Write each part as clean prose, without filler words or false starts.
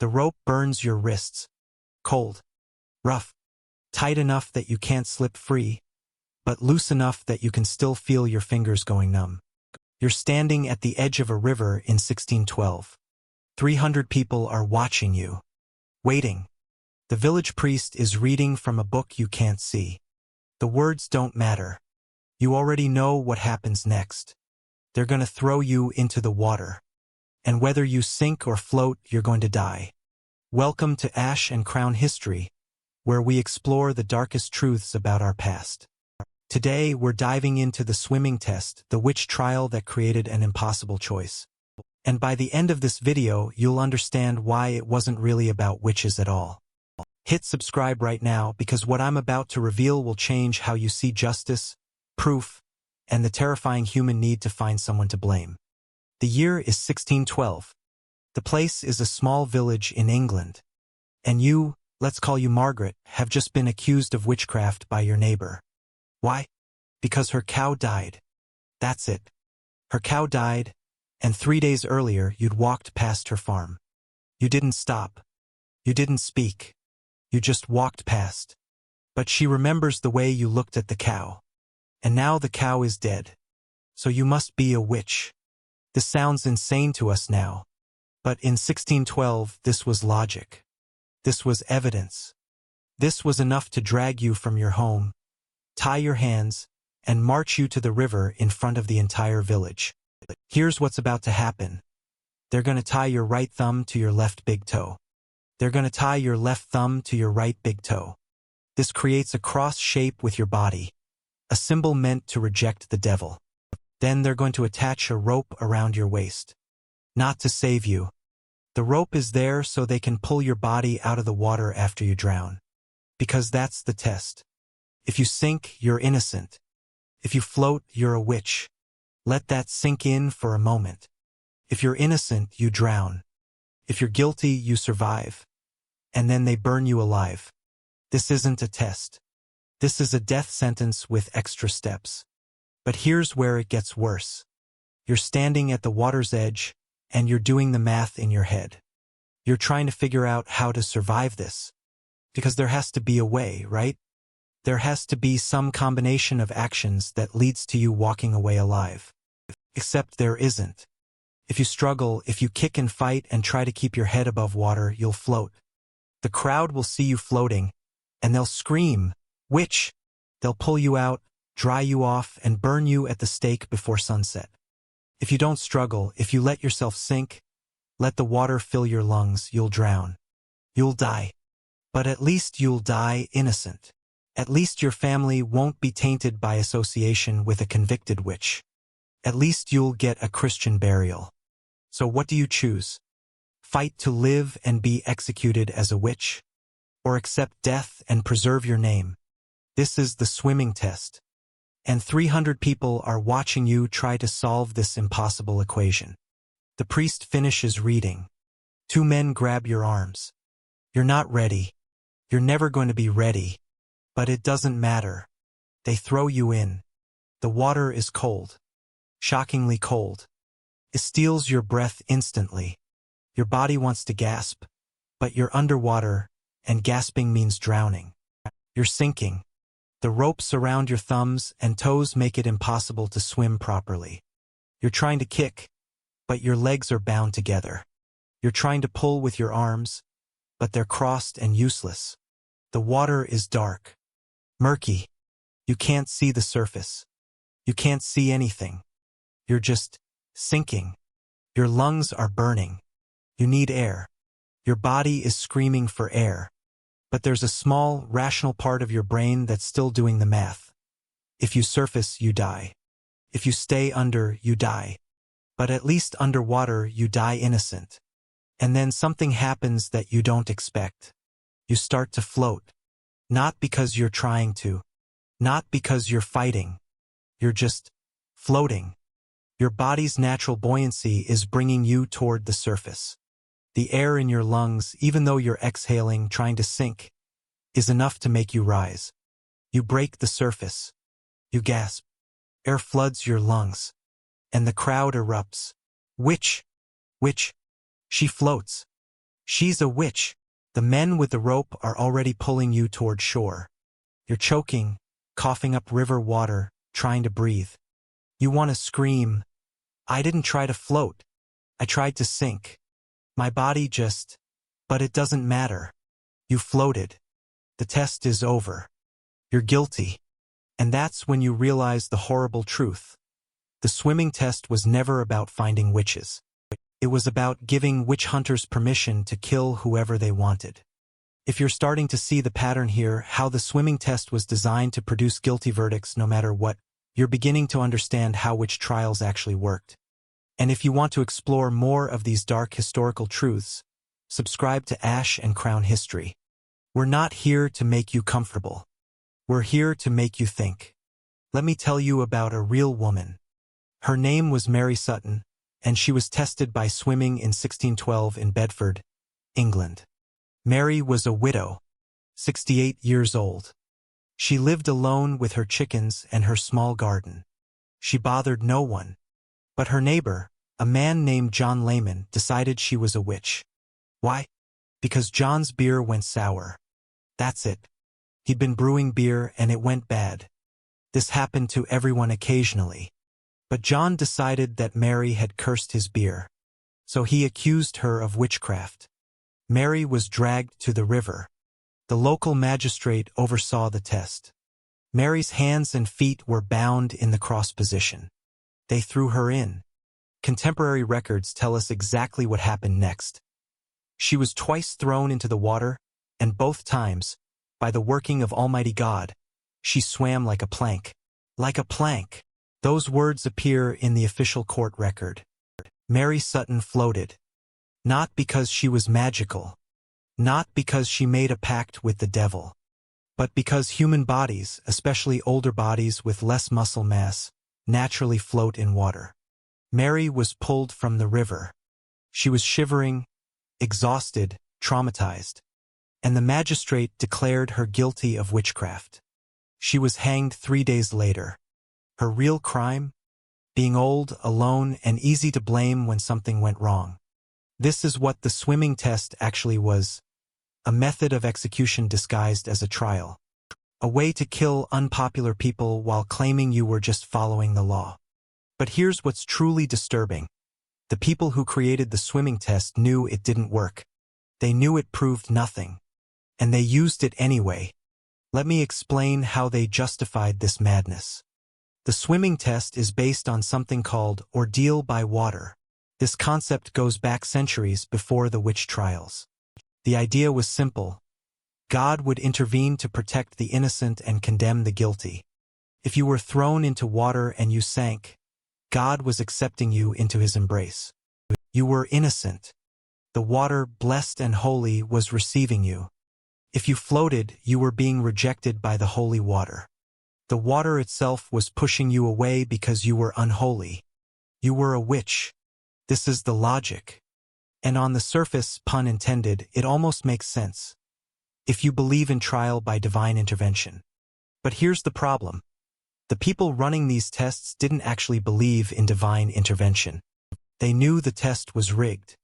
The rope burns your wrists. Cold. Rough. Tight enough that you can't slip free, but loose enough that you can still feel your fingers going numb. You're standing at the edge of a river in 1612. 300 people are watching you. Waiting. The village priest is reading from a book you can't see. The words don't matter. You already know what happens next. They're going to throw you into the water. And whether you sink or float, you're going to die. Welcome to Ash and Crown History, where we explore the darkest truths about our past. Today, we're diving into the swimming test, the witch trial that created an impossible choice. And by the end of this video, you'll understand why it wasn't really about witches at all. Hit subscribe right now because what I'm about to reveal will change how you see justice, proof, and the terrifying human need to find someone to blame. The year is 1612. The place is a small village in England. And you, let's call you Margaret, have just been accused of witchcraft by your neighbor. Why? Because her cow died. That's it. Her cow died, and 3 days earlier you'd walked past her farm. You didn't stop. You didn't speak. You just walked past. But she remembers the way you looked at the cow. And now the cow is dead. So you must be a witch. This sounds insane to us now. But in 1612, this was logic. This was evidence. This was enough to drag you from your home, tie your hands, and march you to the river in front of the entire village. Here's what's about to happen. They're going to tie your right thumb to your left big toe. They're going to tie your left thumb to your right big toe. This creates a cross shape with your body, a symbol meant to reject the devil. Then they're going to attach a rope around your waist. Not to save you. The rope is there so they can pull your body out of the water after you drown. Because that's the test. If you sink, you're innocent. If you float, you're a witch. Let that sink in for a moment. If you're innocent, you drown. If you're guilty, you survive. And then they burn you alive. This isn't a test. This is a death sentence with extra steps. But here's where it gets worse. You're standing at the water's edge, and you're doing the math in your head. You're trying to figure out how to survive this. Because there has to be a way, right? There has to be some combination of actions that leads to you walking away alive. Except there isn't. If you struggle, if you kick and fight and try to keep your head above water, you'll float. The crowd will see you floating, and they'll scream, "Witch!" They'll pull you out, dry you off, and burn you at the stake before sunset. If you don't struggle, if you let yourself sink, let the water fill your lungs, you'll drown. You'll die. But at least you'll die innocent. At least your family won't be tainted by association with a convicted witch. At least you'll get a Christian burial. So what do you choose? Fight to live and be executed as a witch? Or accept death and preserve your name? This is the swimming test. And 300 people are watching you try to solve this impossible equation. The priest finishes reading. 2 men grab your arms. You're not ready. You're never going to be ready. But it doesn't matter. They throw you in. The water is cold. Shockingly cold. It steals your breath instantly. Your body wants to gasp, but you're underwater, and gasping means drowning. You're sinking. The ropes around your thumbs and toes make it impossible to swim properly. You're trying to kick, but your legs are bound together. You're trying to pull with your arms, but they're crossed and useless. The water is dark. Murky. You can't see the surface. You can't see anything. You're just sinking. Your lungs are burning. You need air. Your body is screaming for air. But there's a small, rational part of your brain that's still doing the math. If you surface, you die. If you stay under, you die. But at least underwater, you die innocent. And then something happens that you don't expect. You start to float. Not because you're trying to. Not because you're fighting. You're just floating. Your body's natural buoyancy is bringing you toward the surface. The air in your lungs, even though you're exhaling, trying to sink, is enough to make you rise. You break the surface. You gasp. Air floods your lungs. And the crowd erupts. Witch! Witch! She floats. She's a witch. The men with the rope are already pulling you toward shore. You're choking, coughing up river water, trying to breathe. You want to scream. I didn't try to float. I tried to sink. My body just... But it doesn't matter. You floated. The test is over. You're guilty. And that's when you realize the horrible truth. The swimming test was never about finding witches. It was about giving witch hunters permission to kill whoever they wanted. If you're starting to see the pattern here, how the swimming test was designed to produce guilty verdicts no matter what, you're beginning to understand how witch trials actually worked. And if you want to explore more of these dark historical truths, subscribe to Ash and Crown History. We're not here to make you comfortable. We're here to make you think. Let me tell you about a real woman. Her name was Mary Sutton, and she was tested by swimming in 1612 in Bedford, England. Mary was a widow, 68 years old. She lived alone with her chickens and her small garden. She bothered no one. But her neighbor, a man named John Layman, decided she was a witch. Why? Because John's beer went sour. That's it. He'd been brewing beer and it went bad. This happened to everyone occasionally. But John decided that Mary had cursed his beer. So he accused her of witchcraft. Mary was dragged to the river. The local magistrate oversaw the test. Mary's hands and feet were bound in the cross position. They threw her in. Contemporary records tell us exactly what happened next. She was twice thrown into the water, and both times, by the working of Almighty God, she swam like a plank. Like a plank. Those words appear in the official court record. Mary Sutton floated. Not because she was magical. Not because she made a pact with the devil. But because human bodies, especially older bodies with less muscle mass, naturally float in water. Mary was pulled from the river. She was shivering, exhausted, traumatized. And the magistrate declared her guilty of witchcraft. She was hanged 3 days later. Her real crime? Being old, alone, and easy to blame when something went wrong. This is what the swimming test actually was. A method of execution disguised as a trial. A way to kill unpopular people while claiming you were just following the law. But here's what's truly disturbing. The people who created the swimming test knew it didn't work. They knew it proved nothing. And they used it anyway. Let me explain how they justified this madness. The swimming test is based on something called ordeal by water. This concept goes back centuries before the witch trials. The idea was simple. God would intervene to protect the innocent and condemn the guilty. If you were thrown into water and you sank, God was accepting you into his embrace. You were innocent. The water, blessed and holy, was receiving you. If you floated, you were being rejected by the holy water. The water itself was pushing you away because you were unholy. You were a witch. This is the logic. And on the surface, pun intended, it almost makes sense. If you believe in trial by divine intervention. But here's the problem. The people running these tests didn't actually believe in divine intervention. They knew the test was rigged.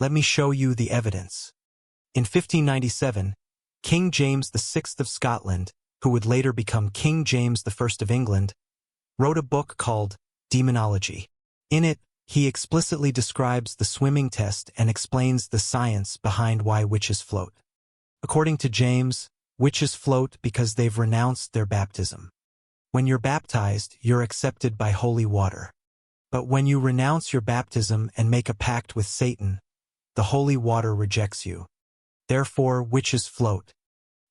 Let me show you the evidence. In 1597, King James VI of Scotland, who would later become King James I of England, wrote a book called Demonology. In it, he explicitly describes the swimming test and explains the science behind why witches float. According to James, witches float because they've renounced their baptism. When you're baptized, you're accepted by holy water. But when you renounce your baptism and make a pact with Satan, the holy water rejects you. Therefore, witches float.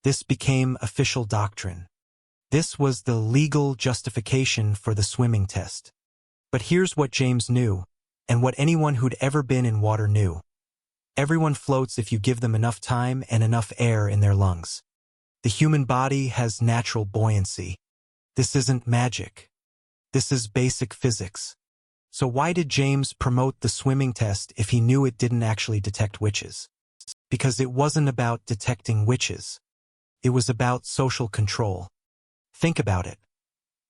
This became official doctrine. This was the legal justification for the swimming test. But here's what James knew, and what anyone who'd ever been in water knew. Everyone floats if you give them enough time and enough air in their lungs. The human body has natural buoyancy. This isn't magic. This is basic physics. So why did James promote the swimming test if he knew it didn't actually detect witches? Because it wasn't about detecting witches. It was about social control. Think about it.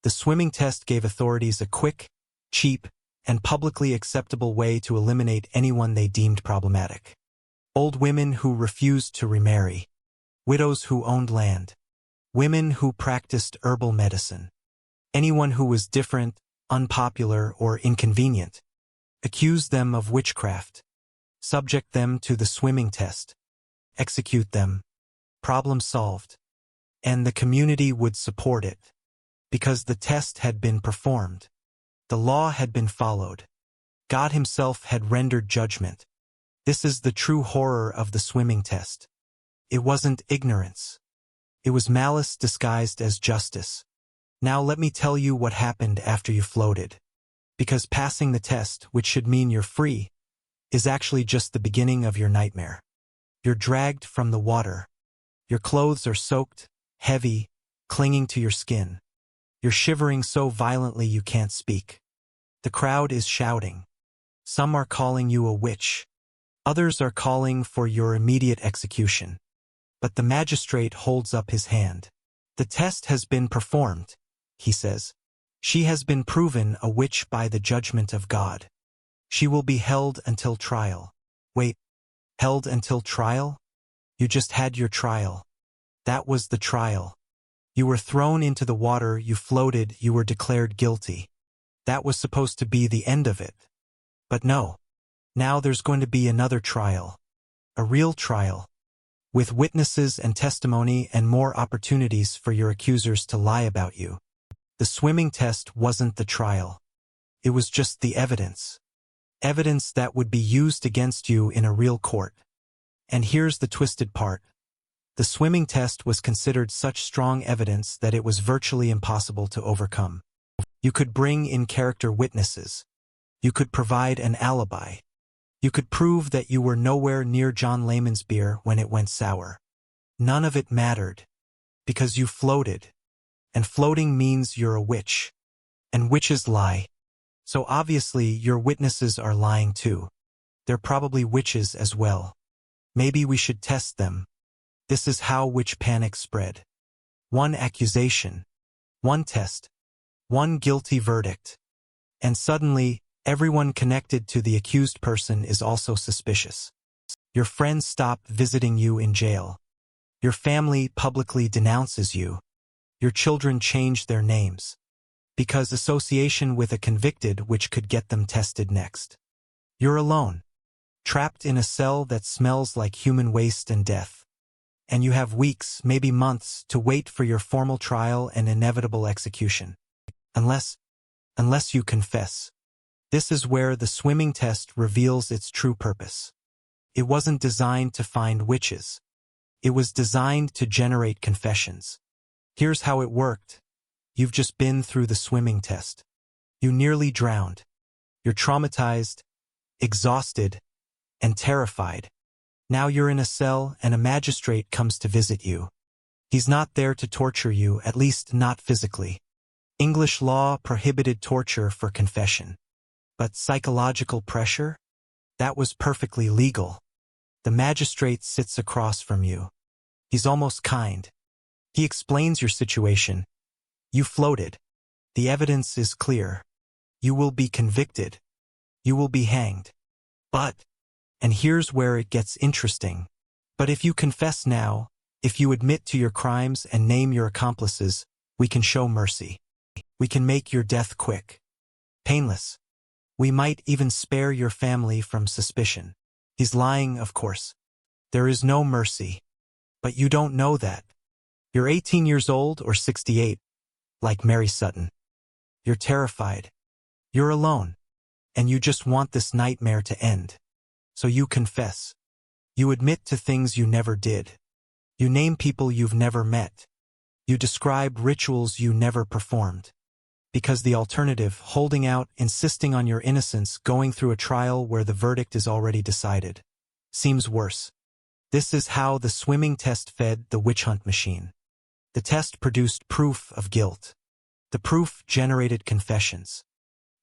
The swimming test gave authorities a quick, cheap, and publicly acceptable way to eliminate anyone they deemed problematic. Old women who refused to remarry. Widows who owned land. Women who practiced herbal medicine. Anyone who was different, unpopular, or inconvenient. Accuse them of witchcraft. Subject them to the swimming test. Execute them. Problem solved. And the community would support it. Because the test had been performed. The law had been followed. God himself had rendered judgment. This is the true horror of the swimming test. It wasn't ignorance. It was malice disguised as justice. Now let me tell you what happened after you floated. Because passing the test, which should mean you're free, is actually just the beginning of your nightmare. You're dragged from the water. Your clothes are soaked, heavy, clinging to your skin. You're shivering so violently you can't speak. The crowd is shouting. Some are calling you a witch. Others are calling for your immediate execution. But the magistrate holds up his hand. The test has been performed, he says. She has been proven a witch by the judgment of God. She will be held until trial. Wait, held until trial? You just had your trial. That was the trial. You were thrown into the water, you floated, you were declared guilty. That was supposed to be the end of it. But no. Now there's going to be another trial. A real trial. With witnesses and testimony and more opportunities for your accusers to lie about you. The swimming test wasn't the trial. It was just the evidence. Evidence that would be used against you in a real court. And here's the twisted part. The swimming test was considered such strong evidence that it was virtually impossible to overcome. You could bring in character witnesses. You could provide an alibi. You could prove that you were nowhere near John Lehman's beer when it went sour. None of it mattered. Because you floated. And floating means you're a witch. And witches lie. So obviously your witnesses are lying too. They're probably witches as well. Maybe we should test them. This is how witch panic spread. One accusation. One test. One guilty verdict. And suddenly, everyone connected to the accused person is also suspicious. Your friends stop visiting you in jail. Your family publicly denounces you. Your children change their names. Because association with a convicted which could get them tested next. You're alone. Trapped in a cell that smells like human waste and death. And you have weeks, maybe months, to wait for your formal trial and inevitable execution. Unless you confess. This is where the swimming test reveals its true purpose. It wasn't designed to find witches. It was designed to generate confessions. Here's how it worked. You've just been through the swimming test. You nearly drowned. You're traumatized, exhausted, and terrified. Now you're in a cell and a magistrate comes to visit you. He's not there to torture you, at least not physically. English law prohibited torture for confession. But psychological pressure? That was perfectly legal. The magistrate sits across from you. He's almost kind. He explains your situation. You floated. The evidence is clear. You will be convicted. You will be hanged. But, and here's where it gets interesting, but if you confess now, if you admit to your crimes and name your accomplices, we can show mercy. We can make your death quick. Painless. We might even spare your family from suspicion. He's lying, of course. There is no mercy. But you don't know that. You're 18 years old or 68, like Mary Sutton. You're terrified. You're alone. And you just want this nightmare to end. So you confess. You admit to things you never did. You name people you've never met. You describe rituals you never performed. Because the alternative, holding out, insisting on your innocence, going through a trial where the verdict is already decided, seems worse. This is how the swimming test fed the witch hunt machine. The test produced proof of guilt. The proof generated confessions.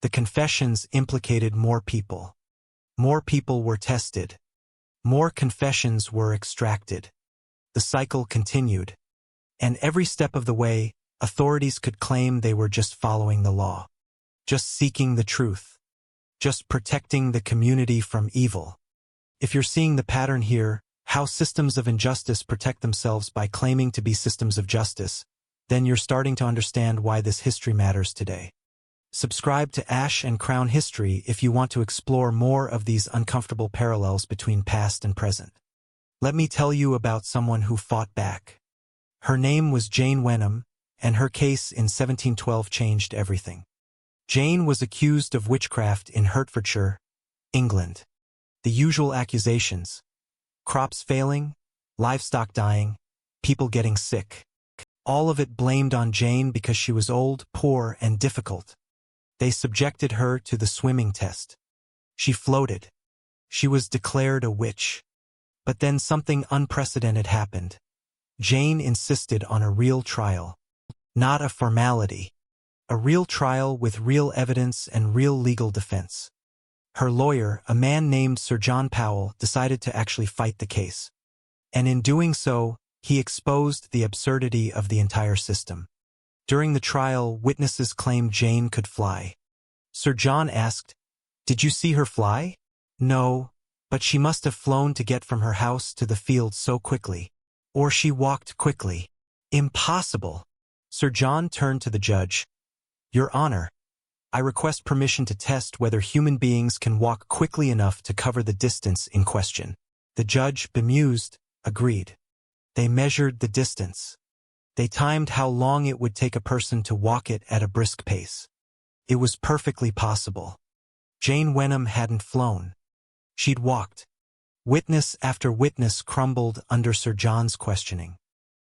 The confessions implicated more people. More people were tested. More confessions were extracted. The cycle continued. And every step of the way, authorities could claim they were just following the law. Just seeking the truth. Just protecting the community from evil. If you're seeing the pattern here, how systems of injustice protect themselves by claiming to be systems of justice, then you're starting to understand why this history matters today. Subscribe to Ash and Crown History if you want to explore more of these uncomfortable parallels between past and present. Let me tell you about someone who fought back. Her name was Jane Wenham, and her case in 1712 changed everything. Jane was accused of witchcraft in Hertfordshire, England. The usual accusations: crops failing, livestock dying, people getting sick. All of it blamed on Jane because she was old, poor, and difficult. They subjected her to the swimming test. She floated. She was declared a witch. But then something unprecedented happened. Jane insisted on a real trial. Not a formality. A real trial with real evidence and real legal defense. Her lawyer, a man named Sir John Powell, decided to actually fight the case. And in doing so, he exposed the absurdity of the entire system. During the trial, witnesses claimed Jane could fly. Sir John asked, "Did you see her fly?" "No, but she must have flown to get from her house to the field so quickly. Or she walked quickly." "Impossible." Sir John turned to the judge. "Your Honor, I request permission to test whether human beings can walk quickly enough to cover the distance in question." The judge, bemused, agreed. They measured the distance. They timed how long it would take a person to walk it at a brisk pace. It was perfectly possible. Jane Wenham hadn't flown. She'd walked. Witness after witness crumbled under Sir John's questioning.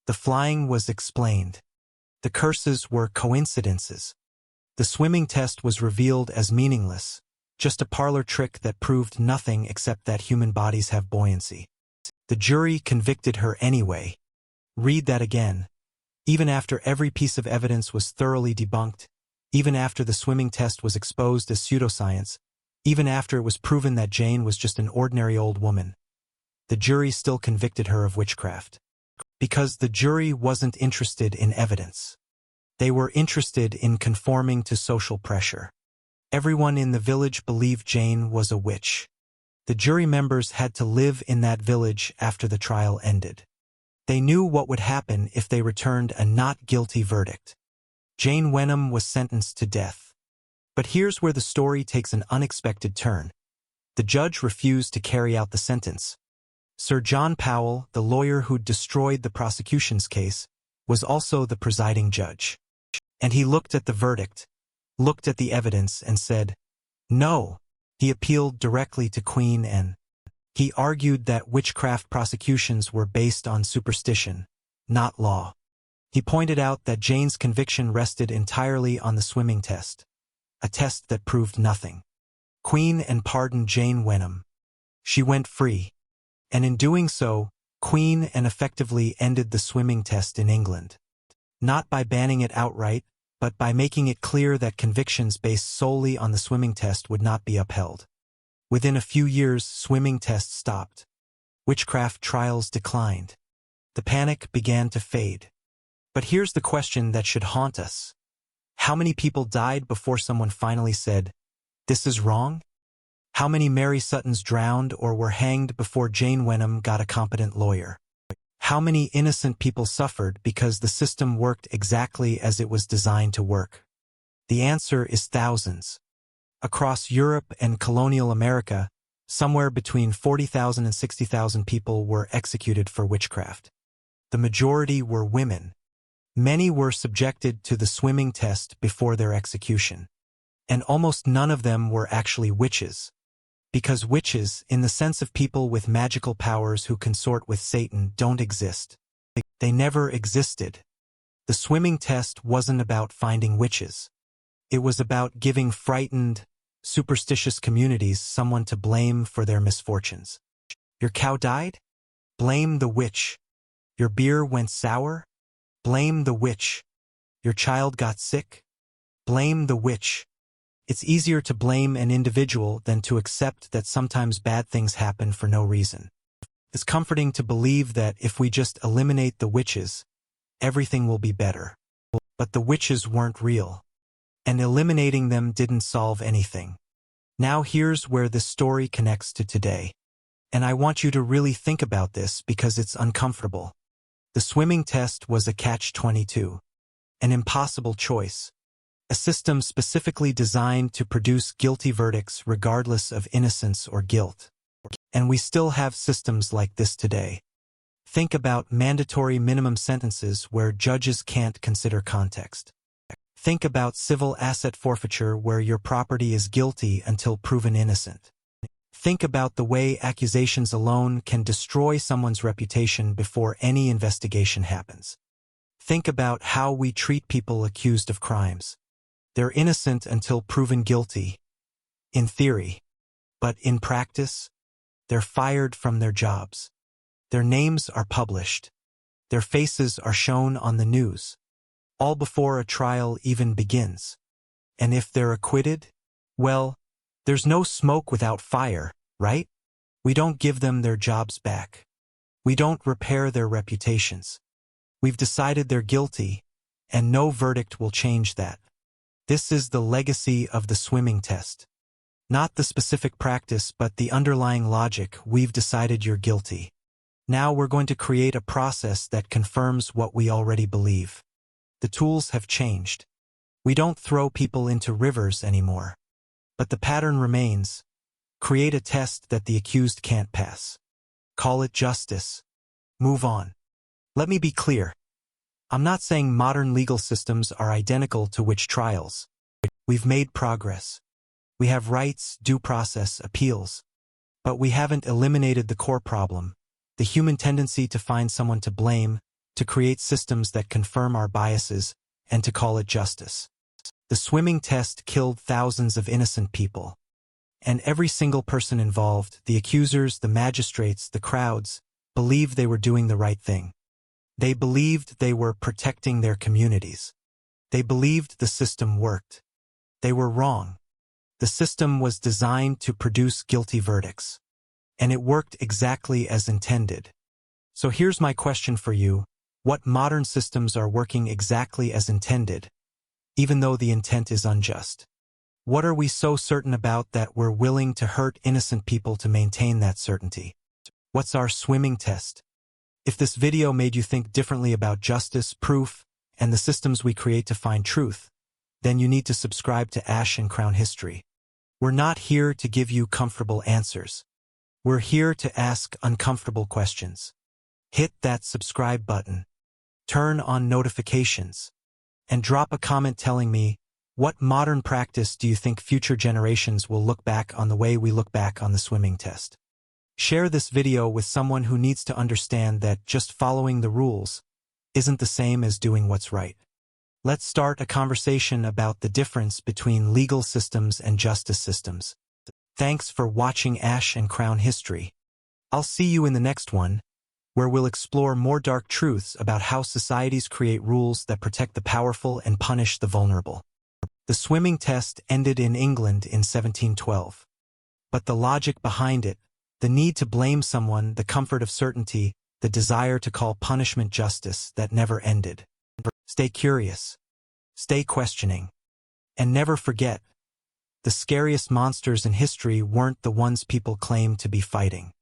The flying was explained. The curses were coincidences. The swimming test was revealed as meaningless, just a parlor trick that proved nothing except that human bodies have buoyancy. The jury convicted her anyway. Read that again. Even after every piece of evidence was thoroughly debunked, even after the swimming test was exposed as pseudoscience, even after it was proven that Jane was just an ordinary old woman, the jury still convicted her of witchcraft. Because the jury wasn't interested in evidence. They were interested in conforming to social pressure. Everyone in the village believed Jane was a witch. The jury members had to live in that village after the trial ended. They knew what would happen if they returned a not guilty verdict. Jane Wenham was sentenced to death. But here's where the story takes an unexpected turn. The judge refused to carry out the sentence. Sir John Powell, the lawyer who'd destroyed the prosecution's case, was also the presiding judge. And he looked at the verdict, looked at the evidence, and said, "No." He appealed directly to Queen Anne. He argued that witchcraft prosecutions were based on superstition, not law. He pointed out that Jane's conviction rested entirely on the swimming test, a test that proved nothing. Queen Anne pardoned Jane Wenham. She went free. And in doing so, Queen Anne effectively ended the swimming test in England. Not by banning it outright, but by making it clear that convictions based solely on the swimming test would not be upheld. Within a few years, swimming tests stopped. Witchcraft trials declined. The panic began to fade. But here's the question that should haunt us. How many people died before someone finally said, "This is wrong"? How many Mary Suttons drowned or were hanged before Jane Wenham got a competent lawyer? How many innocent people suffered because the system worked exactly as it was designed to work? The answer is thousands. Across Europe and colonial America, somewhere between 40,000 and 60,000 people were executed for witchcraft. The majority were women. Many were subjected to the swimming test before their execution. And almost none of them were actually witches. Because witches, in the sense of people with magical powers who consort with Satan, don't exist. They never existed. The swimming test wasn't about finding witches. It was about giving frightened, superstitious communities someone to blame for their misfortunes. Your cow died? Blame the witch. Your beer went sour? Blame the witch. Your child got sick? Blame the witch. It's easier to blame an individual than to accept that sometimes bad things happen for no reason. It's comforting to believe that if we just eliminate the witches, everything will be better. But the witches weren't real. And eliminating them didn't solve anything. Now here's where this story connects to today. And I want you to really think about this because it's uncomfortable. The swimming test was a catch-22, an impossible choice, a system specifically designed to produce guilty verdicts regardless of innocence or guilt. And we still have systems like this today. Think about mandatory minimum sentences where judges can't consider context. Think about civil asset forfeiture where your property is guilty until proven innocent. Think about the way accusations alone can destroy someone's reputation before any investigation happens. Think about how we treat people accused of crimes. They're innocent until proven guilty, in theory, but in practice, they're fired from their jobs. Their names are published. Their faces are shown on the news, all before a trial even begins. And if they're acquitted, well, there's no smoke without fire, right? We don't give them their jobs back. We don't repair their reputations. We've decided they're guilty, and no verdict will change that. This is the legacy of the swimming test. Not the specific practice, but the underlying logic. We've decided you're guilty. Now we're going to create a process that confirms what we already believe. The tools have changed. We don't throw people into rivers anymore. But the pattern remains. Create a test that the accused can't pass. Call it justice. Move on. Let me be clear. I'm not saying modern legal systems are identical to witch trials. We've made progress. We have rights, due process, appeals. But we haven't eliminated the core problem, the human tendency to find someone to blame, to create systems that confirm our biases, and to call it justice. The swimming test killed thousands of innocent people. And every single person involved, the accusers, the magistrates, the crowds, believed they were doing the right thing. They believed they were protecting their communities. They believed the system worked. They were wrong. The system was designed to produce guilty verdicts. And it worked exactly as intended. So here's my question for you. What modern systems are working exactly as intended, even though the intent is unjust? What are we so certain about that we're willing to hurt innocent people to maintain that certainty? What's our swimming test? If this video made you think differently about justice, proof, and the systems we create to find truth, then you need to subscribe to Ash and Crown History. We're not here to give you comfortable answers. We're here to ask uncomfortable questions. Hit that subscribe button, turn on notifications, and drop a comment telling me, what modern practice do you think future generations will look back on the way we look back on the swimming test? Share this video with someone who needs to understand that just following the rules isn't the same as doing what's right. Let's start a conversation about the difference between legal systems and justice systems. Thanks for watching Ash and Crown History. I'll see you in the next one, where we'll explore more dark truths about how societies create rules that protect the powerful and punish the vulnerable. The swimming test ended in England in 1712. But the logic behind it, the need to blame someone, the comfort of certainty, the desire to call punishment justice, that never ended. Stay curious, stay questioning, and never forget, the scariest monsters in history weren't the ones people claim to be fighting.